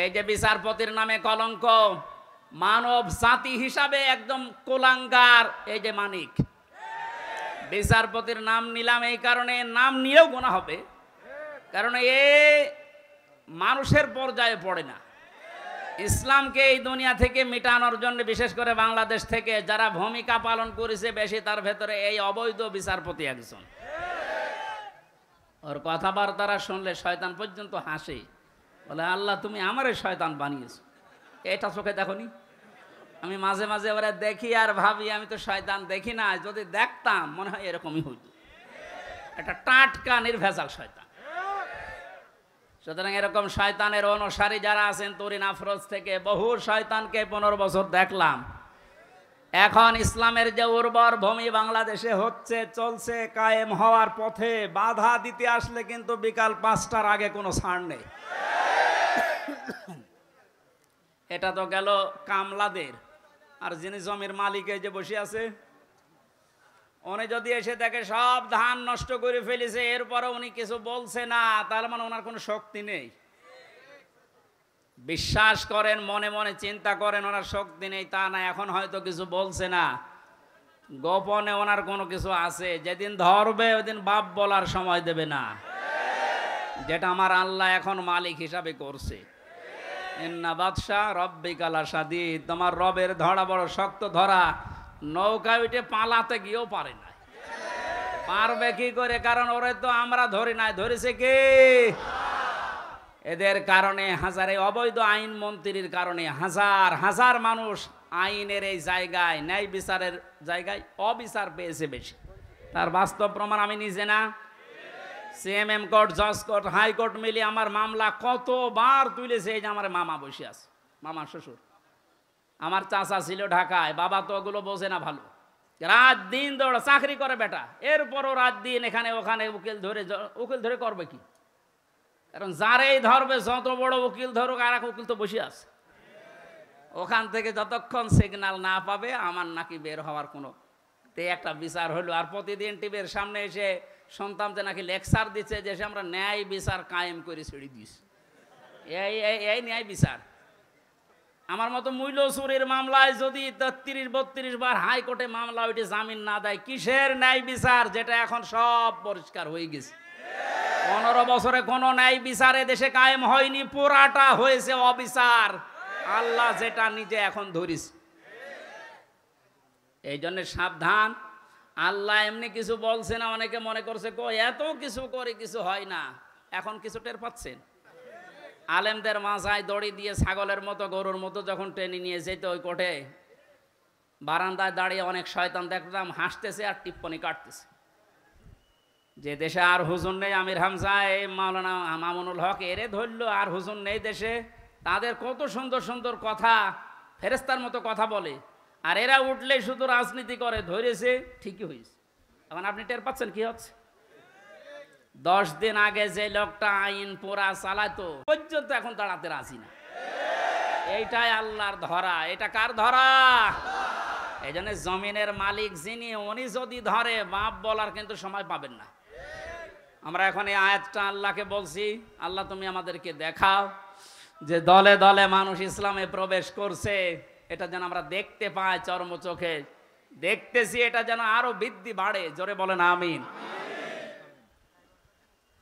এই যে বিচারপতির নামে কলঙ্ক, মানব জাতি হিসাবে একদম কুলাঙ্গার। এই যে মানিক, বিচারপতির নাম নিলাম এই কারণে, নাম নিয়েও গোনা হবে, কারণ এ মানুষের পর্যায়ে পড়ে না। ইসলামকে এই দুনিয়া থেকে মিটানোর জন্য বিশেষ করে বাংলাদেশ থেকে যারা ভূমিকা পালন করেছে বেশি, তার ভেতরে এই অবৈধ বিচারপতি একজন। ওর কথাবার্তারা শুনলে শয়তান পর্যন্ত হাসে, বলে আল্লাহ তুমি আমারে শয়তান বানিয়েছো। এটা চোখে দেখনি? আমি মাঝে মাঝে ওরা দেখি আর ভাবি আমি তো শয়তান দেখি না, যদি দেখতাম মনে হয় এরকমই হইত। এটা টাটকা নির্ভেজাল শয়তান। সুতরাং এরকম শয়তানের অনুসারী যারা আছেন, তরিন আফরোজ থেকে বহু শয়তানকে 15 বছর দেখলাম। এখন ইসলামের যে উর্বর ভূমি বাংলাদেশে হচ্ছে, চলছে, কায়েম হওয়ার পথে বাধা দিতে আসলে কিন্তু বিকাল 5টার আগে কোনো ছাড় নেই। এটা তো গেল কামলাদের। আর যিনি জমির মালিক যে বসে আছে, উনি যদি এসে দেখে সব ধান নষ্ট করে ফেলেছে, এরপরে উনি কিছু বলছে না, তাহলে মানে ওনার কোনো শক্তি নেই। বিশ্বাস করেন, মনে মনে চিন্তা করেন ওনার শক্তি নেই তা না, এখন হয়তো কিছু বলছে না, গোপনে ওনার কোনো কিছু আছে। যেদিন ধরবে ওইদিন বাপ বলার সময় দেবে না, যেটা আমার আল্লাহ এখন মালিক হিসাবে করছে। ইন্না বাদশা রব্বিকা লাশাদীদ, তোমার রবের ধরা বড় শক্ত ধরা। নৌকা উঠে পালাতে গিয়েও পারে না। পারবে কি করে? কারণ ওরে তো আমরা ধরি নাই, ধরেছে কে? এদের কারণে হাজারে অবৈধ আইন মন্ত্রীর কারণে হাজার হাজার মানুষ আইনের এই জায়গায়, ন্যায় বিচারের জায়গায় অবিচার পেয়েছে বেশি। তার বাস্তব প্রমাণ আমি নিজে না, সিএমএম কোর্ট, জজ কোর্ট, হাইকোর্ট মিলিয়ে আমার মামলা কতবার তুলেছে। এই যে আমার মামা বসে আছে, মামা শ্বশুর, আমার চাচা ছিল ঢাকায়, বাবা তো ওগুলো বোঝে না ভালো, রাত দিন দৌড়া চাকরি করে বেটা, এরপরও রাত দিন এখানে ওখানে উকিল ধরে করবে কি? কারণ যারেই ধরবে, যত বড় উকিল ধরুক, আর এক উকিল তো বসে আছে ওখান থেকে, যতক্ষণ সিগন্যাল না পাবে আমার নাকি বের হওয়ার কোনো একটা বিচার হলো। আর প্রতিদিন টিভির সামনে এসে শুনতাম যে নাকি লেকচার দিচ্ছে যে আমরা ন্যায় বিচার কায়েম করে ছেড়ে দিস। এই ন্যায় বিচার। আমার মতো মূল্য চুরির মামলায় যদি 33-32 বার হাইকোর্টে মামলা ওইটি জামিন না দেয়, কিসের ন্যায় বিচার? যেটা এখন সব পরিষ্কার হয়ে গেছে। 15 বছরে কোনো ন্যায় বিচারে দেশে কায়েম হয়নি, পুরাটা হয়েছে অবিচার। আল্লাহ যেটা নিজে এখন ধরিস। এই জন্য সাবধান। আল্লাহ এমনি কিছু বলছে না, অনেকে মনে করছে এত কিছু করে কিছু হয় না। এখন কিছু টের পাচ্ছেন? আলেমদের মাথায় দড়ি দিয়ে ছাগলের মতো, গরুর মতো যখন টেনে নিয়ে যেত ওই কোর্টে, বারান্দায় দাঁড়িয়ে অনেক শয়তান দেখলাম হাসতেছে আর টিপ্পনি কাটতেছে। যে দেশে আর হুজুর নেই, আমির হামজা, এই মাওলানা মামুনুল হক, এরে ধরলো, আর হুজুর নেই দেশে। তাদের কত সুন্দর সুন্দর কথা, ফেরেস্তার মতো কথা বলে, আর এরা উঠলেই শুধু রাজনীতি করে। ধরেছে, ঠিকই হয়েছে। এখন আপনি টের পাচ্ছেন কি হচ্ছে? 10 দিন আগে যে লোকটা আইন পোড়া চালাতো পর্যন্ত এখন দাঁড়াতে রাজি না। এইটাই আল্লাহর ধরা। এটা কার ধরা? এই জন্য জমিনের মালিক যিনি, উনি যদি ধরে, বাপ বলার কিন্তু সময় পাবেন না। আমরা এখন এই আয়াতটা আল্লাহকে বলছি, আল্লাহ তুমি আমাদেরকে দেখাও যে দলে দলে মানুষ ইসলামে প্রবেশ করছে, এটা যেন আমরা দেখতে পাই, চর্ম চোখে দেখতেছি, এটা যেন আরো বৃদ্ধি বাড়ে। জোরে বলেন আমিন।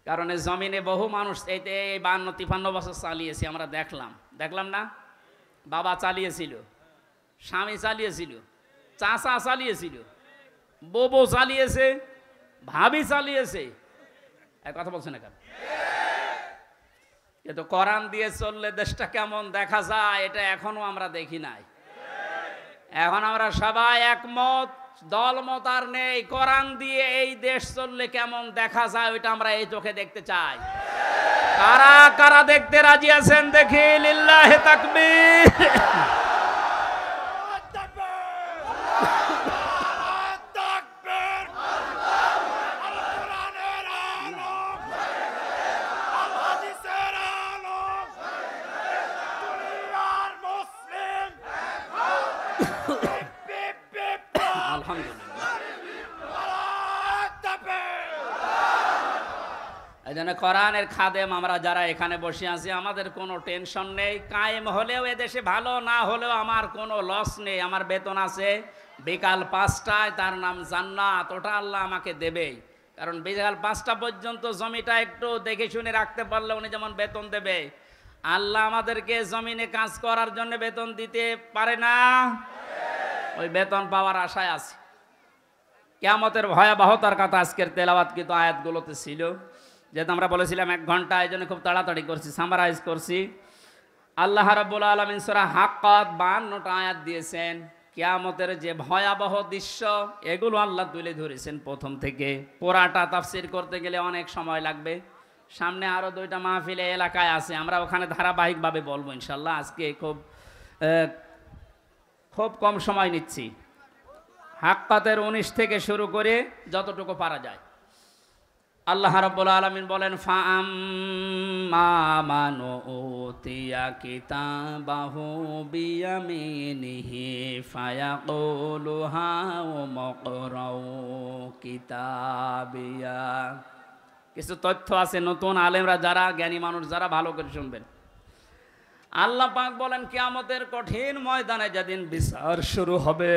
কারণ এই জমিনে বহু মানুষ এই 52-53 বছর চালিয়েছে, আমরা দেখলাম না? বাবা চালিয়েছিল, স্বামী চালিয়েছিল, চাচা চালিয়েছিল, বউ চালিয়েছে, ভাবি চালিয়েছে। এক কথা বলছে না কেন? কিন্তু কোরআন দিয়ে চললে দেশটা কেমন দেখা যায়, এটা এখনো আমরা দেখি নাই। এখন আমরা সবাই একমত, দলমত আর নেই। কোরআন দিয়ে এই দেশ চললে কেমন দেখা যায়, ওইটা আমরা এই চোখে দেখতে চাই। কারা কারা দেখতে রাজি আছেন দেখি? লিল্লাহি তাকবীর। এই জন্য কোরআনের খাদেম আমরা যারা এখানে বসে আছি আমাদের কোনো টেনশন নেই। কায়েম হলেও এদেশে ভালো, না হলেও আমার কোনো লস নেই। আমার বেতন আছে বিকাল 5টায়, তার নাম জান্নাত, ওটা আল্লাহ আমাকে দেবেই। কারণ বিকাল 5টা পর্যন্ত জমিটা একটু দেখে শুনে রাখতে পারলে উনি যেমন বেতন দেবে, আল্লাহ আমাদেরকে জমিনে কাজ করার জন্য বেতন দিতে পারে না? ওই বেতন পাওয়ার আশায় আছে। কিয়ামতের ভয়াবহতার কথা আজকের তেলাওয়াতকৃত আয়াতগুলোতে ছিল। যেহেতু আমরা বলেছিলাম 1 ঘন্টা, এই জন্য খুব তাড়াতাড়ি করছি, সামারাইজ করছি। আল্লাহ রাব্বুল আলামিন সূরা হাক্কাত 52টা আয়াত দিয়েছেন। কিয়ামতের যে ভয়াবহ দৃশ্য এগুলো আল্লাহ তুলে ধরেছেন প্রথম থেকে। পুরাটা তাফসীর করতে গেলে অনেক সময় লাগবে। সামনে আরও 2টা মাহফিলে এলাকায় আছে, আমরা ওখানে ধারাবাহিকভাবে বলবো ইনশাল্লাহ। আজকে খুব কম সময় নিচ্ছি। হাক্কাতের 19 থেকে শুরু করে যতটুকু পারা যায়। আল্লাহ রাব্বুল আলামিন বলেন, ফাআম্মা মান উতিয়া কিতাবাহু বিয়ামিনিহি ফায়াকুলু হাউমুকরাউ কিতাবিয়া। কিছু তথ্য আছে, নতুন আলেমরা যারা, জ্ঞানী মানুষ যারা, ভালো করে শুনবেন। আল্লাহ পাক বলেন কিয়ামতের কঠিন ময়দানে যেদিন বিচার শুরু হবে,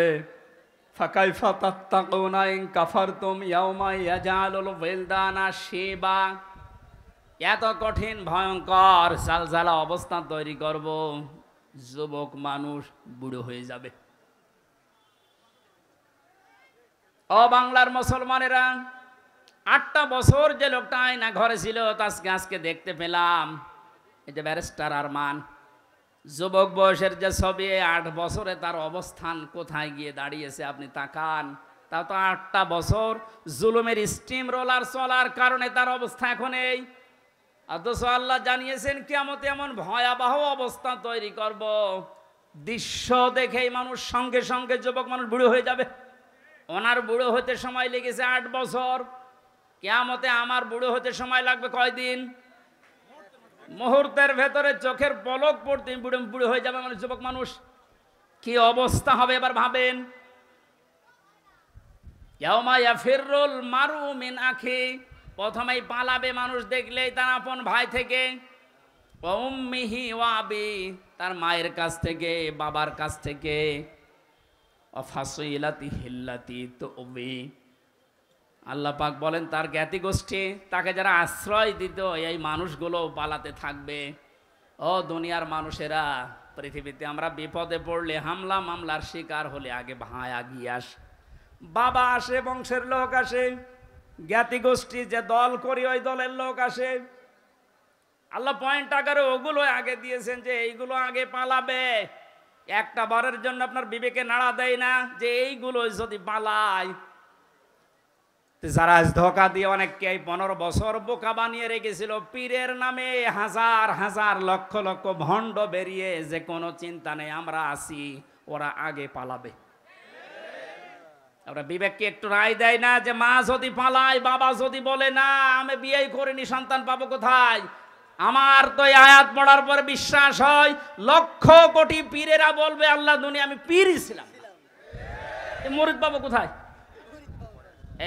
ফাকাইফা তাত্তাকুনা ইন কাফারতুম ইয়াওমা ইয়াজালুল ওয়িলদানা শিবা। এত কঠিন ভয়ঙ্কর জালজালা অবস্থা তৈরি করব, যুবক মানুষ বুড়ো হয়ে যাবে। ও বাংলার মুসলমানেরা, 8টা বছর যে লোকটা আয়না ঘরে ছিল আজকে দেখতে পেলাম। এই যে ব্যারিস্টার আরমান, যুবক বয়সের যে ছবি, 8 বছরে তার অবস্থান কোথায় গিয়ে দাঁড়িয়েছে আপনি তাকান। তাও তো 8টা বছর জুলুমের স্টিম রোলার চলার কারণে তার অবস্থা এখন এই। অথচ আল্লাহ জানিয়েছেন কিয়ামতে এমন ভয়াবহ অবস্থা তৈরি করব, দৃশ্য দেখেই মানুষ সঙ্গে সঙ্গে যুবক মানুষ বুড়ো হয়ে যাবে। ওনার বুড়ো হতে সময় লেগেছে 8 বছর, কিয়ামতে আমার বুড়ো হতে সময় লাগবে কয়দিন? মুহূর্তের ভেতরে চোখের পলক পড়তে বুড়ো হয়ে যাবে মানে যুবক মানুষ। কি অবস্থা হবে এবার ভাবেন। ইয়াউমা ইয়াফিরুল মারউ মিন আখি, প্রথমেই পালাবে মানুষ দেখলেই তার আপন ভাই থেকে। ওয়া উম্মিহি ওয়া আবি, তার মায়ের কাছ থেকে, বাবার কাছ থেকে। ওয়া ফাসিলাতিহি আল্লাতী তুবি, আল্লাহ পাক বলেন তার জ্ঞাতি গোষ্ঠী, তাকে যারা আশ্রয় দিত, এই মানুষগুলো পালাতে থাকবে। ও দুনিয়ার মানুষেরা, পৃথিবীতে আমরা বিপদে পড়লে, হামলা মামলার শিকার হলে আগে ভাই আগিয়ে আসে, বাবা আসে, বংশের লোক আসে, জ্ঞাতি গোষ্ঠী যে দল করি ওই দলের লোক আসে। আল্লাহ পয়েন্ট আকারে ওগুলো আগে দিয়েছেন যে এইগুলো আগে পালাবে। একটা বারের জন্য আপনার বিবেকে নাড়া দেয় না যে এইগুলো যদি পালায়? যারা ধোকা দিয়ে অনেককে 15 বছর বোকা বানিয়ে রেখেছিল, পীরের নামে হাজার হাজার লক্ষ লক্ষ ভণ্ড বেরিয়ে, যে কোনো চিন্তা নেই আমরা আছি, ওরা আগে পালাবে। আমরা বিবেককে একটু রায় দেয় না যে মা যদি পালায়, বাবা যদি বলে না আমি বিয়ে করিনি, সন্তান পাবো কোথায়? আমার তো এই আয়াত পড়ার পর বিশ্বাস হয় লক্ষ কোটি পীরেরা বলবে আল্লাহ দুনিয়া আমি পীরই ছিলাম, মুরিদ পাবো কোথায়?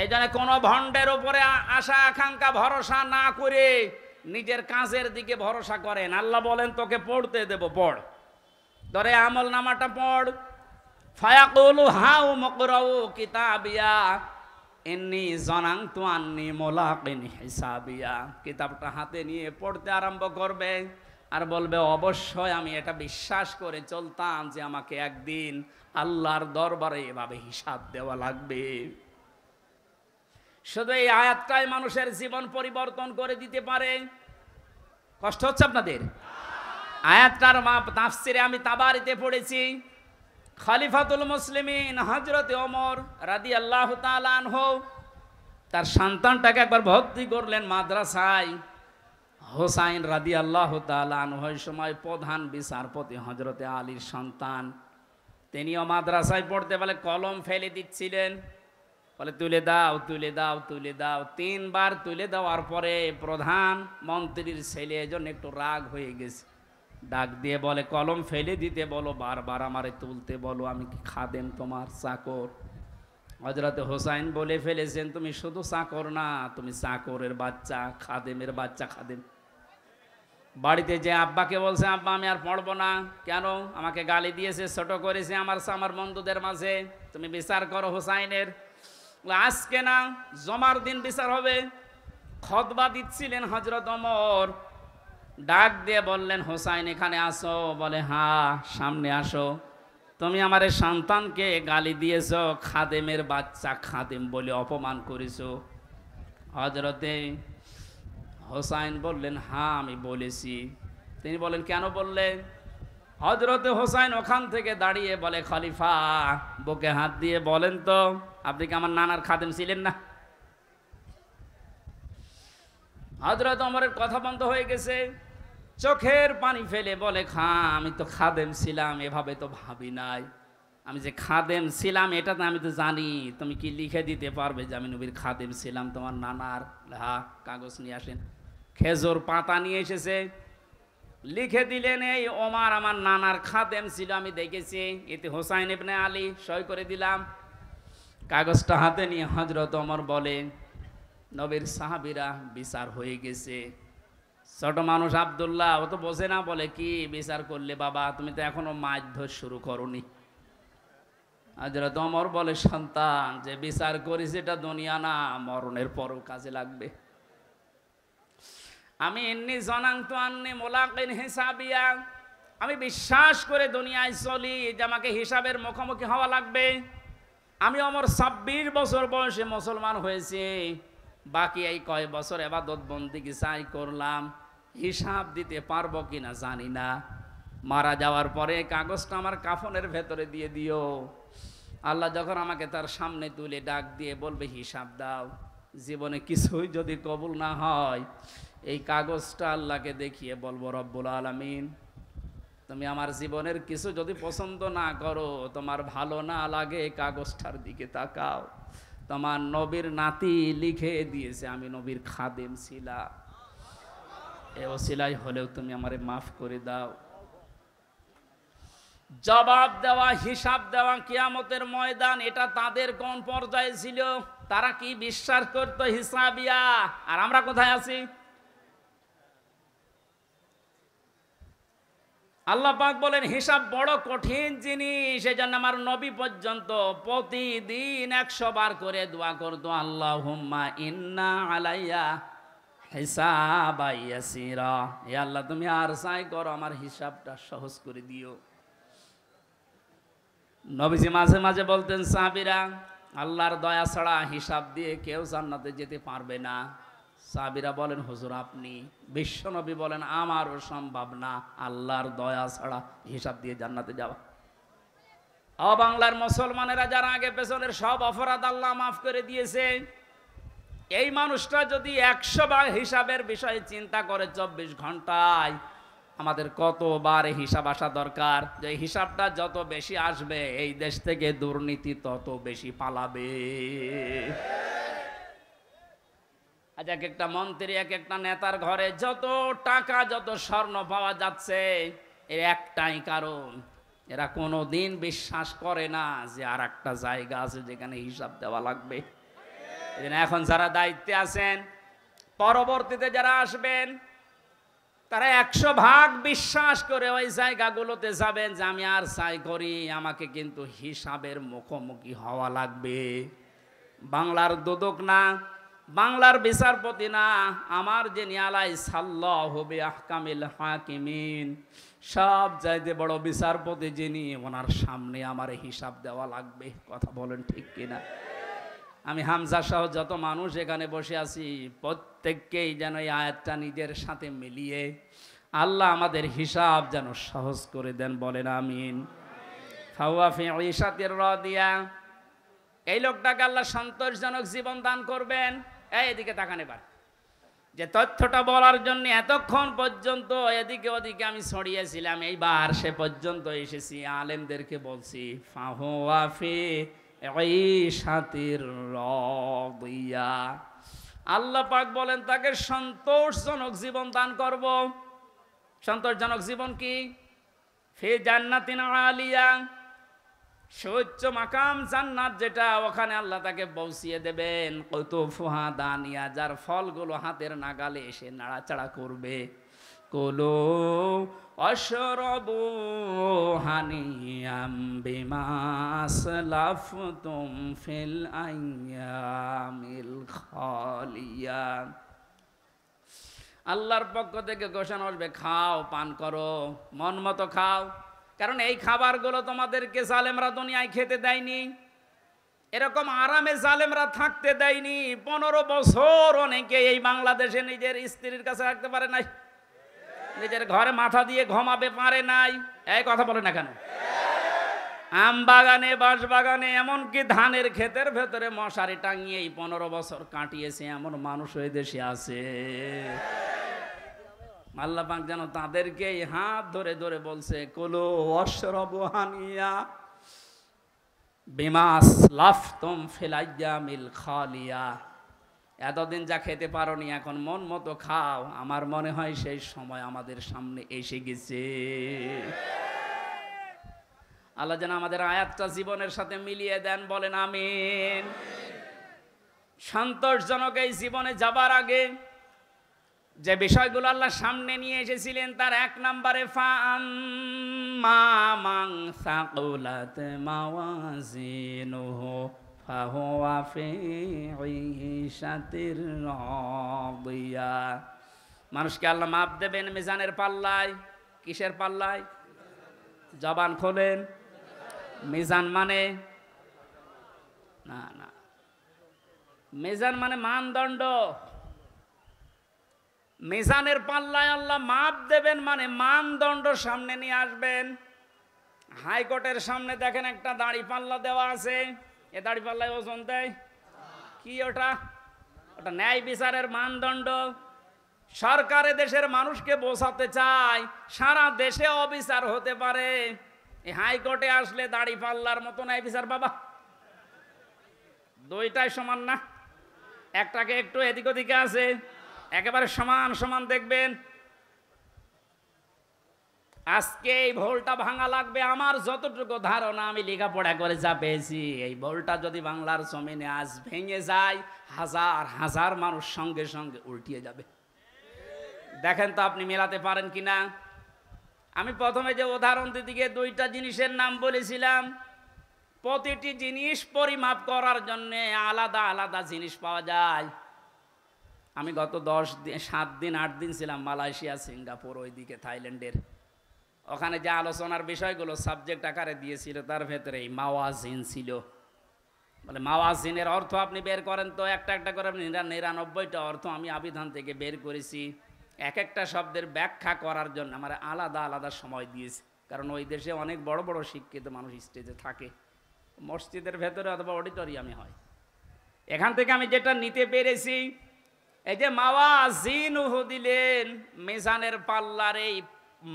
এই জন্য কোনো ভণ্ডের উপরে আশা আকাঙ্ক্ষা ভরসা না করে নিজের কাজের দিকে ভরসা করেন। আল্লাহ বলেন তোকে পড়তে দেব, পড়, ধরে আমল নামাটা পড়। ফায়াকুলু হাউ মুকরাউ কিতাবিয়া ইন্নী জানানতু আন্নী মুলাকিন হিসাবিয়া। কিতাবটা হাতে নিয়ে পড়তে আরম্ভ করবে আর বলবে অবশ্যই আমি এটা বিশ্বাস করে চলতাম যে আমাকে একদিন আল্লাহর দরবারে এভাবে হিসাব দেওয়া লাগবে। শুধু এই আয়াতটাই মানুষের জীবন পরিবর্তন করে দিতে পারে। কষ্ট হচ্ছে আপনাদের? আয়াতটার তাফসিরে আমি তাবারিতে পড়েছি। খলিফাতুল মুসলিমিন হযরত ওমর রাদিয়াল্লাহু তাআলা আনহু তার সন্তানটাকে একবার ভর্তি করলেন মাদ্রাসায়। হোসাইন রাদিয়াল্লাহু তাআলা আনহু ওই সময় প্রধান বিচারপতি হযরতে আলীর সন্তান। তিনিও মাদ্রাসায় পড়তে বলে কলম ফেলে দিচ্ছিলেন, বলে তুলে দাও তুলে দাও তুলে দাও। 3 বার তুলে দেওয়ার পরে প্রধান মন্ত্রীর ছেলে এজন্য একটু রাগ হয়ে গেছে, ডাক দিয়ে বলে কলম ফেলে দিতে বলো, বারবার আমারে তুলতে বলো, আমি কি খাদেম তোমার চাকর? হযরত হোসাইন বলে ফেলেছেন, তুমি শুধু চাকর না, তুমি চাকরের বাচ্চা, খাদেমের বাচ্চা। খাদেম বাড়িতে যে আব্বাকে বলছে, আব্বা আমি আর পড়বো না। কেন? আমাকে গালি দিয়েছে, ছোট করেছে আমার বন্ধুদের মাঝে, তুমি বিচার করো হোসাইনের। আজকে না, জমার দিন বিচার হবে। খুতবা দিচ্ছিলেন হযরত ওমর, ডাক দিয়ে বললেন, হোসাইন এখানে আসো। বলে হ্যাঁ, সামনে আসো। তুমি আমার সন্তানকে গালি দিয়েছো, খাদেমের বাচ্চা, খাদেম বলে অপমান করেছো। হযরতে হোসাইন বললেন, হ্যাঁ আমি বলেছি। তিনি বলেন, কেন বললেন? হযরতে হোসাইন ওখান থেকে দাঁড়িয়ে বলে, খলিফা বুকে হাত দিয়ে বলেন তো, আপনি কি আমার নানার খাদেম ছিলেন না? হযরত ওমরের কথা বন্ধ হয়ে গেছে, চোখের পানি ফেলে বলে, আমি তো খাদেম ছিলাম, এভাবে তো ভাবি নাই। আমি যে খাদেম ছিলাম এটা তো আমি তো জানি। তুমি কি লিখে দিতে পারবে যে আমি নবীর খাদেম ছিলাম তোমার নানার? হ্যাঁ, কাগজ নিয়ে আসেন। খেজুর পাতা নিয়ে এসেছে, লিখে দিলেন, এই ওমর আমার নানার খাদেম ছিল, আমি দেখেছি। এতে হোসাইন ইবনে আলী, সই করে দিলাম। কাগজটা হাতে নিয়ে হযরত ওমর বলে, নবীর সাহাবীরা, বিচার হয়ে গেছে। ছোট মানুষ আব্দুল্লাহ, ও তো বোঝে না, বলে কি বিচার করলে বাবা? তুমি তো এখনো মাছ ধর শুরু করনি। হযরত ওমর বলে, সন্তান, যে বিচার করেছে এটা দুনিয়া না, মরণের পরও কাজে লাগবে। আমি এমনি জনান্তু আন্নি মুলাকিন হিসাবিয়া, আমি বিশ্বাস করে দুনিয়ায় চলি যে আমাকে হিসাবের মুখোমুখি হওয়া লাগবে। আমি ওমর 26 বছর বয়সে মুসলমান হয়েছি, বাকি এই কয় বছর ইবাদত বন্দেগী চাই করলাম, হিসাব দিতে পারবো কিনা জানি না। মারা যাওয়ার পরে কাগজটা আমার কাফনের ভেতরে দিয়ে দিও। আল্লাহ যখন আমাকে তার সামনে তুলে ডাক দিয়ে বলবে, হিসাব দাও, জীবনে কিছুই যদি কবুল না হয়, এই কাগজটা আল্লাহকে দেখিয়ে বলবো, রব্বুল আলামিন, তুমি আমার জীবনের কিছু যদি পছন্দ না করো, তোমার ভালো না লাগে, এই কাগজটার দিকে তাকাও, তোমার নবীর নাতি লিখে দিয়েছে আমি নবীর খাদেম ছিলাম, এ ওসিলাই হলেও তুমি আমারে মাফ করে দাও। জবাব দেওয়া, হিসাব দেওয়া কিয়ামতের ময়দান, এটা তাদের কোন পর্যায়ে ছিল? তারা কি বিশ্বাস করতো হিসাবিয়া? আর আমরা কোথায় আছি? আল্লাহ পাক বলেন, হিসাব বড় কঠিন জিনিস। এজন্য আমার নবী পর্যন্ত প্রতিদিন 100 বার করে দোয়া করতো, আল্লাহুম্মা ইন্না আলাইয়া হিসাবা ইয়াসিরা, হে আল্লাহ তুমি আর চাই করো, আমার হিসাবটা সহজ করে দিও। নবীজি মাঝে মাঝে বলতেন, সাহাবীরা, আল্লাহর দয়া ছাড়া হিসাব দিয়ে কেউ জান্নাতে যেতে পারবে না। সাহাবীরা বলেন, হুজুর আপনি? বিশ্বনবী বলেন, আমারও সম্ভব না আল্লাহর দয়া ছাড়া হিসাব দিয়ে জান্নাতে যাওয়া। বাংলার মুসলমানেরা যারা আগে পেছনের সব অপরাধ আল্লাহ মাফ করে দিয়েছে, এই মানুষটা যদি 100 বার হিসাবের বিষয়ে চিন্তা করে 24 ঘন্টায়, আমাদের কতবার হিসাব আসা দরকার। যে হিসাবটা যত বেশি আসবে, এই দেশ থেকে দুর্নীতি তত বেশি পালাবে। আজ এক একটা মন্ত্রী, এক একটা নেতার ঘরে যত টাকা, যত স্বর্ণ পাওয়া যাচ্ছে, এর একটাই কারণ, এরা কোনোদিন বিশ্বাস করে না যে আর একটা জায়গা আছে যেখানে হিসাব দেওয়া লাগবে। এখন যারা দায়িত্বে আছেন, পরবর্তীতে যারা আসবেন, তারা 100 ভাগ বিশ্বাস করে ওই জায়গাগুলোতে যাবেন যে আমি আর চাই করি, আমাকে কিন্তু হিসাবের মুখোমুখি হওয়া লাগবে। বাংলার দুদক না, বাংলার বিচারপতি না, আমার যে নিয়ালাই সাল্লাহু বিআহকামিল হাকিমিন, সব চাইতে বড় বিচারপতি যিনি, ওনার সামনে আমার হিসাব দেওয়া লাগবে। কথা বলেন ঠিক কিনা? আমি হামজা সহ যত মানুষ এখানে বসে আছি, প্রত্যেককেই যেন এই আয়াতটা নিজের সাথে মিলিয়ে আল্লাহ আমাদের হিসাব যেন সহজ করে দেন, বলেন আমিন। ফাওয়া ফি ঈশাতির রাদিয়া, এই লোকটাকে আল্লাহ সন্তোষজনক জীবন দান করবেন। এদিকে তাকান এবার, যে তথ্যটা বলার জন্য এতক্ষণ পর্যন্ত এদিকে ওদিকে আমি ছড়িয়েছিলাম, এইবার সে পর্যন্ত এসেছি, আলেমদেরকে বলছি, ফাওয়া ফি ঈশাতির রাদিয়া, আল্লাহ পাক বলেন তাকে সন্তোষজনক জীবন দান করব। সন্তোষজনক জীবন কি? ফি জান্নাতিন আলিয়া, সুউচ্চ মাকাম জান্নাত যেটা, ওখানে আল্লাহ তাকে পৌঁছিয়ে দেবেন। কুতুফুহা দানিয়া, যার ফলগুলো হাতের নাগালে এসে নাড়াচাড়া করবে। কুলু অশরাবু হানিয়াম বিমা আসলাফতুম ফিল আইয়ামিল খালিয়া। আল্লাহর পক্ষ থেকে ঘোষণা আসবে, খাও, পান করো, মন মতো খাও। কারণ এই খাবারগুলো তোমাদেরকে জালেমরা দুনিয়ায় খেতে দেয়নি, এরকম আরামে জালেমরা থাকতে দেয়নি। 15 বছর অনেকে এই বাংলাদেশে নিজের স্ত্রীর কাছে রাখতে পারে নাই, নিজের ঘরে মাথা দিয়ে ঘুমাবে পারে নাই। এই কথা বলে না কেন? আম বাগানে, বাঁশ বাগানে, এমনকি ধানের ক্ষেতের ভেতরে মশারি টাঙিয়ে 15 বছর কাটিয়েছে এমন মানুষ ওই দেশে আছে। আল্লাহ পাক যেন তাদেরকে হাত ধরে ধরে বলছে, কুলু ওয়াশরাবু হানিয়া বিমা আসলাফতুম ফিল আইয়ামিল খালিয়া। এতদিন যা খেতে পারোনি, এখন মন মতো খাও। আমার মনে হয় সেই সময় আমাদের সামনে এসে গেছে। আল্লাহ যেন আমাদের আয়াতটা জীবনের সাথে মিলিয়ে দেন, বলেন আমিন। সন্তোষজনক এই জীবনে যাবার আগে যে বিষয়গুলো আল্লাহ সামনে নিয়ে এসেছিলেন, তার 1 নম্বরে ফাআম্মা মান সাকুলাত মাওয়াজিনুহু ফাহুয়া ফি ঈশাতির রাদিয়া। মানুষকে আল্লাহ মাপ দেবেন মিজানের পাল্লায়। কিসের পাল্লায়? জবান খোলেন। মিজান মানে না, না, মিজান মানে মানদণ্ড। মিজানের পাল্লায় আল্লাহ মাপ দেবেন মানে মানদণ্ড সামনে নিয়ে আসবেন। হাইকোর্টের সামনে দেখেন একটা দাড়ি পাল্লা দেওয়া আছে, এ দাড়ি পাল্লায় ওজন দেয় কি? ওটা ন্যায় বিচারের মানদণ্ড। সরকারে দেশের মানুষকে বোঝাতে চায় সারা দেশে অবিচার হতে পারে, এই হাইকোর্টে আসলে দাড়ি পাল্লার মতো ন্যায় বিচার বাবা। দুইটাই সমান না, একটাকে একটু এদিক ওদিকে আছে, একেবারে সমান সমান দেখবেন। আজকে এই ভুলটা ভাঙা লাগবে। আমার যতটুকু ধারণা, আমি লেখাপড়া করে যা পেয়েছি, এই ভুলটা যদি বাংলার জমিনে আজ ভেঙে যায়, হাজার হাজার মানুষ সঙ্গে সঙ্গে উল্টিয়ে যাবে। দেখেন তো আপনি মেলাতে পারেন কিনা। আমি প্রথমে যে উদাহরণ দিতে গিয়ে 2টা জিনিসের নাম বলেছিলাম। প্রতিটি জিনিস পরিমাপ করার জন্য আলাদা আলাদা জিনিস পাওয়া যায়। আমি গত 7 দিন 8 দিন ছিলাম মালয়েশিয়া, সিঙ্গাপুর, ওইদিকে থাইল্যান্ডের। ওখানে যে আলোচনার বিষয়গুলো সাবজেক্ট আকারে দিয়েছিল, তার ভেতরে এই মাওয়াজিন ছিল। বলে মাওয়াজিনের অর্থ আপনি বের করেন তো, একটা একটা করে 99টা অর্থ আমি আবিধান থেকে বের করেছি। এক একটা শব্দের ব্যাখ্যা করার জন্য আমার আলাদা আলাদা সময় দিয়েছে। কারণ ওই দেশে অনেক বড় বড় শিক্ষিত মানুষ স্টেজে থাকে, মসজিদের ভেতরে অথবা অডিটোরিয়ামে হয়। এখান থেকে আমি যেটা নিতে পেরেছি, এই যে মাওয়াজিনুহু দিলেন, মিজানের পাল্লার এই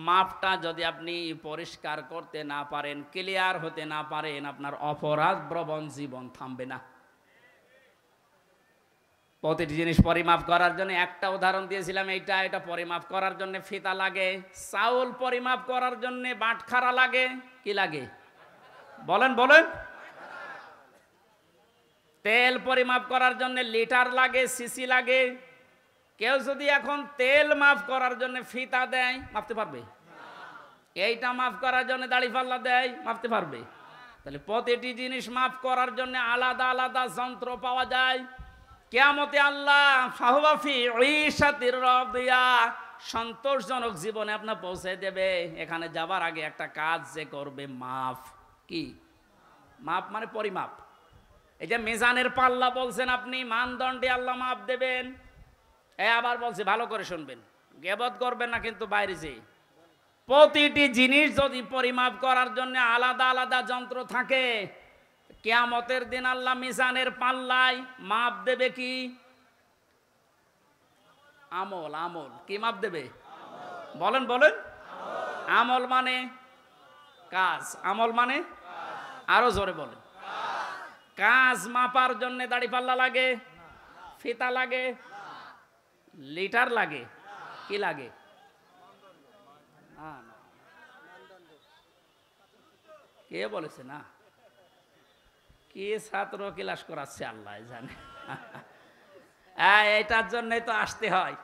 মাপটা যদি আপনি পরিষ্কার করতে না পারেন, ক্লিয়ার হতে না পারেন, আপনার অপরাধ প্রবণ জীবন থামবে না। প্রতিটি জিনিস পরিমাপ করার জন্য একটা উদাহরণ দিয়েছিলাম, এটা পরিমাপ করার জন্য ফিতা লাগে। চাউল পরিমাপ করার জন্য বাটখারা লাগে। কি লাগে বলেন বলেন? তেল পরিমাপ করার জন্য লিটার লাগে, সিসি লাগে। কেউ যদি এখন তেল মাপ করার জন্য ফিতা দেয়, মাপতে পারবে? এইটা মাপ করার জন্য দাড়ি পাল্লা দেয়, মাপতে পারবে? তাহলে প্রতিটি জিনিস মাপ করার জন্য আলাদা আলাদা যন্ত্র পাওয়া যায়। কিয়ামতে আল্লাহ ফাহুয়া ফি ঈশাতির রাদিয়া, সন্তোষজনক জীবনে আপনার পৌঁছে দেবে। এখানে যাবার আগে একটা কাজ যে করবে, মাপ। কি মাপ? মানে পরিমাপ। এই যে মিজানের পাল্লা বলছেন আপনি, মানদণ্ডে আল্লাহ মাপ দেবেন। আবার বলছে ভালো করে শুনবেন, গীবত করবেন না কিন্তু বাইরে যেয়ে। প্রতিটি জিনিস যদি পরিমাপ করার জন্য আলাদা আলাদা যন্ত্র থাকে, কিয়ামতের দিন আল্লাহ মিজানের পাল্লায় মাপ দেবে কি? আমল। আমল কি মাপ দেবে? বলেন বলেন? আমল মানে কাজ, আমল মানে আরো জোরে বলেন। কাজ মাপার জন্য দাড়ি পাল্লা লাগে, ফিতা লাগে, লিটার লাগে, কি লাগে? কে বলেছে না? কি ছাত্র ক্লাস করাচ্ছে আল্লাহ জানে। এটার জন্যই তো আসতে হয়,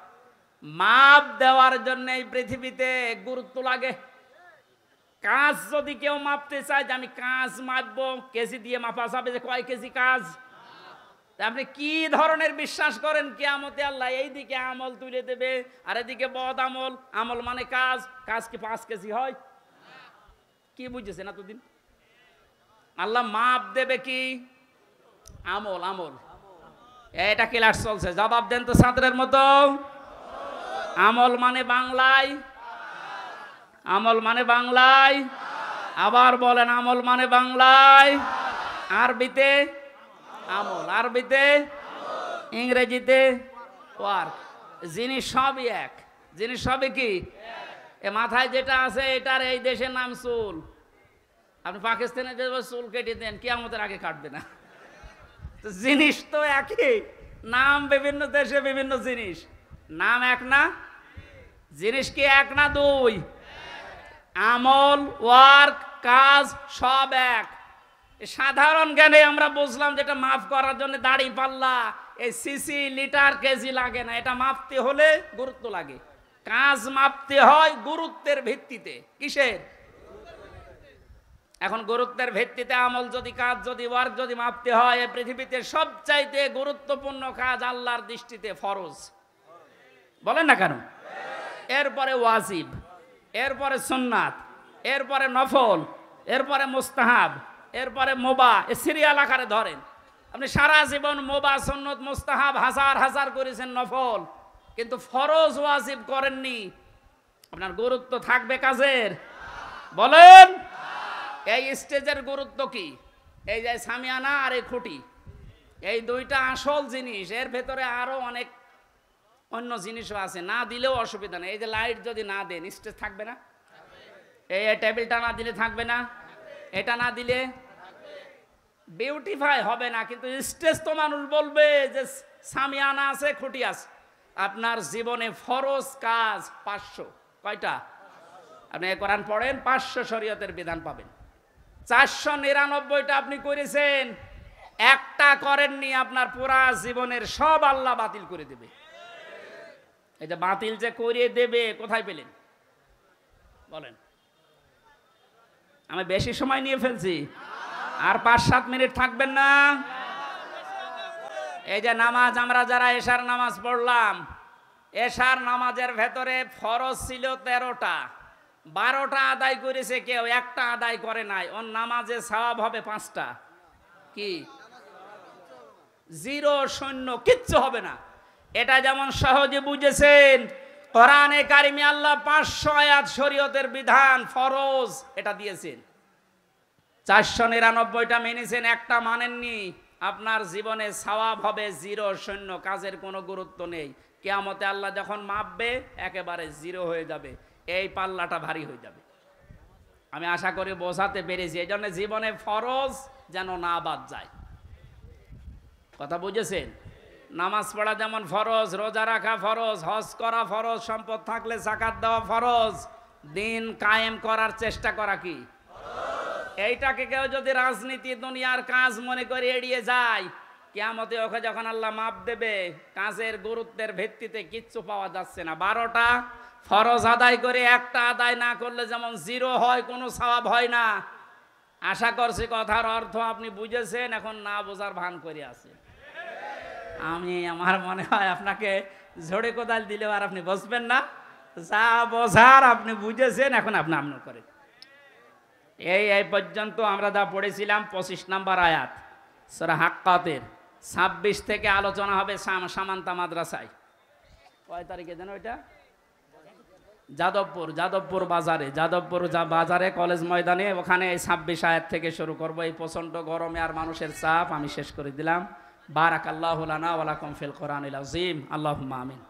মাপ দেওয়ার জন্য এই পৃথিবীতে গুরুত্ব লাগে। কাজ যদি কেউ মাপতে চায় যে আমি কাজ মাপবো, কেজি দিয়ে মাপা যাবে যে কয় কেজি কাজ। আপনি কি ধরনের বিশ্বাস করেন কিয়ামতে আল্লাহ এইদিকে আমল তুলে দেবে আর এদিকে বদ আমল? আমল মানে কাজ, কাজ কি 5 কেজি হয়? কি বুঝেছেন এতদিন? আল্লাহ মাপ দেবে কি? আমল। আমল এটা ক্লাস চলছে, জবাব দেন তো ছাত্রের মতো। আমল মানে বাংলায়, আমল মানে বাংলায়, আবার বলেন আমল মানে বাংলায়, আরবিতে আমল, আরবিতে, ইংরেজিতে ওয়ার্ক। জিনিস সবই এক, জিনিস সবই কি? এ মাথায় যেটা আছে এটার এই দেশের নাম চুল। আপনি পাকিস্তানে যে চুল কেটে দেন কিয়ামতের আগে কাটবে না। তো জিনিস তো একই, নাম বিভিন্ন দেশে বিভিন্ন জিনিস, নাম এক না? জিনিস কি এক না দুই? আমল, ওয়ার্ক, কাজ সব এক। সাধারণ জ্ঞানে আমরা বুঝলাম যেটা মাপ করার জন্য দাড়ি পাল্লা, এই সিসি লিটার কেজি লাগে না, এটা মাপতে হলে গুরুত্ব লাগে। কাজ মাপতে হয় গুরুত্বের ভিত্তিতে। কিসের? এখন গুরুত্বের ভিত্তিতে আমল যদি, কাজ যদি, ওয়ার্ক যদি মাপতে হয়, এই পৃথিবীতে সবচাইতে গুরুত্বপূর্ণ কাজ আল্লাহর দৃষ্টিতে ফরজ। বলেন না কেন? এরপরে ওয়াজিব, এরপরে সুন্নাত, এরপরে নফল, এরপরে মুস্তাহাব, এরপরে মুবাহ। এ সিরিয়াল আকারে ধরেন। আপনি সারা জীবন মুবাহ, সুন্নত, মুস্তাহাব হাজার হাজার করেছেন, নফল, কিন্তু ফরজ ওয়াজিব করেননি। আপনার গুরুত্ব থাকবে কাজের? বলেন। এই স্টেজের গুরুত্ব কি? এই যে সামিয়ানা আর এই খুঁটি, এই দুইটা আসল জিনিস। এর ভেতরে আরো অনেক অন্য জিনিসও আছে, না দিলেও অসুবিধা নেই। এই যে লাইট যদি না দেন স্টেজ থাকবে না, এই টেবিলটা না দিলে থাকবে না, এটা না দিলে বিউটিফাই হবে না। কিন্তু স্টেজ তো মানুষ বলবে যে সামিয়ানা আছে, খুঁটি আছে। আপনার জীবনে ফরজ কাজ 500। কয়টা? আপনি কোরআন পড়েন, 500 শরীয়তের বিধান পাবেন। 499টা আপনি করেছেন, একটা করেননি, আপনার পুরা জীবনের সব আল্লাহ বাতিল করে দেবে। এই যে বাতিল যে করে দেবে, কোথায় পেলেন? বলেন। আমি বেশি সময় নিয়ে ফেলছি, আর 5-7 মিনিট থাকবেন না? এই যে নামাজ, আমরা যারা এশার নামাজ পড়লাম, এশার নামাজের ভেতরে ফরজ ছিল 13টা, 12টা আদায় করেছে কেউ, একটা আদায় করে নাই। ওর নামাজে সওয়াব হবে 5টা। কি? 0, 0, কিচ্ছু হবে না। এটা যেমন সহজে বুঝেছেন, কোরআনে কারিমে আল্লাহ 500 আয়াত শরীয়তের বিধান ফরজ এটা দিয়েছেন। 499টা মেনেছেন, একটা মানেননি। আপনার জীবনে সওয়াব হবে 0, 0, কাজের কোনো গুরুত্ব নেই। কিয়ামতে আল্লাহ যখন মাপবে একেবারে 0 হয়ে যাবে, এই পাল্লাটা ভারী হয়ে যাবে। আমি আশা করি বোঝাতে পেরেছি। এই জন্য জীবনে ফরজ যেন না বাদ যায়। কথা বুঝেছেন? নামাজ পড়া যেমন ফরজ, রোজা রাখা ফরজ, হজ করা ফরজ, সম্পদ থাকলে যাকাত দেওয়া ফরজ, দিন কায়েম করার চেষ্টা করা কি? এইটাকে কেউ যদি রাজনীতি, দুনিয়ার কাজ মনে করে এড়িয়ে যায়, কিয়ামতে ওকে যখন আল্লাহ মাপ দেবে, কাজের গুরুত্বের ভিত্তিতে কিচ্ছু পাওয়া যাচ্ছে না। 12টা ফরজ আদায় করে একটা আদায় না করলে যেমন 0 হয়, কোনো সওয়াব হয় না। আশা করছি কথার অর্থ আপনি বুঝেছেন, এখন না বোঝার ভান করে আছে। আমার মনে হয় আপনাকে ঝড়ে কোদাল দিলেও আর আপনি বসবেন না। যা বোঝার আপনি বুঝেছেন, এখন আপনি আমল করেন। এই পর্যন্ত আমরা যা পড়েছিলাম 25 নম্বর আয়াত সূরা হাক্কাতের। 26 থেকে আলোচনা হবে সামান্তা মাদ্রাসায়। কয় তারিখে যেন ওইটা? যাদবপুর বাজারে কলেজ ময়দানে, ওখানে এই 26 আয়াত থেকে শুরু করব। এই প্রচন্ড গরমে আর মানুষের চাপ আমি শেষ করে দিলাম। বারাকাল্লাহু লানা ওয়া লাকুম ফিল কোরআনিল আযীম। আল্লাহুম্মা আমিন।